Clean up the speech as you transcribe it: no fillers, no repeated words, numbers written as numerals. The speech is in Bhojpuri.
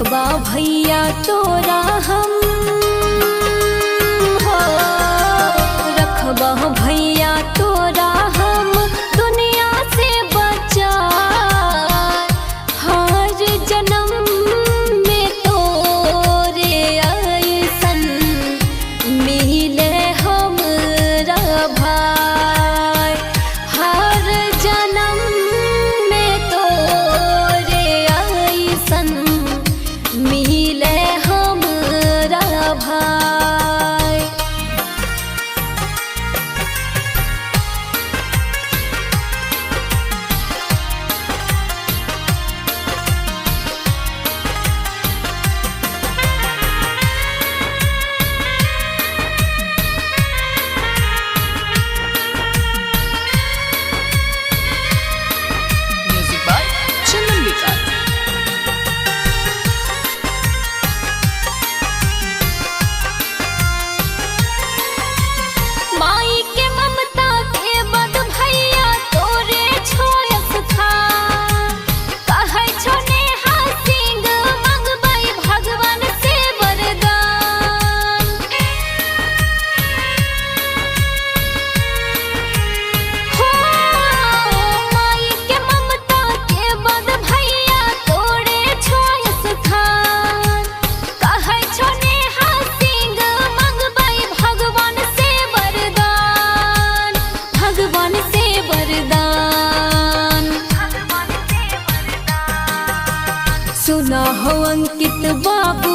रखबा भैया तोरा हम हो, रखबा भैया तोरा हम दुनिया से बचा। हर जन्म में तोरे ऐसन मिले हमरा भाई। हर जन्म में तोरे ऐसन मिले हमरा भाई। Music by Chandan Vikas. माई के ममता के बद भैया तोरे छोयस था। कहै छो नेहा सिंह मंगबै भगवान से वरदान। हो माई के ममता के बद भैया तोरे छोयस था। कहै छो नेहा सिंह मंगबै भगवान से वरदान, भगवान से वरदान। सुना हो अंकित बाबू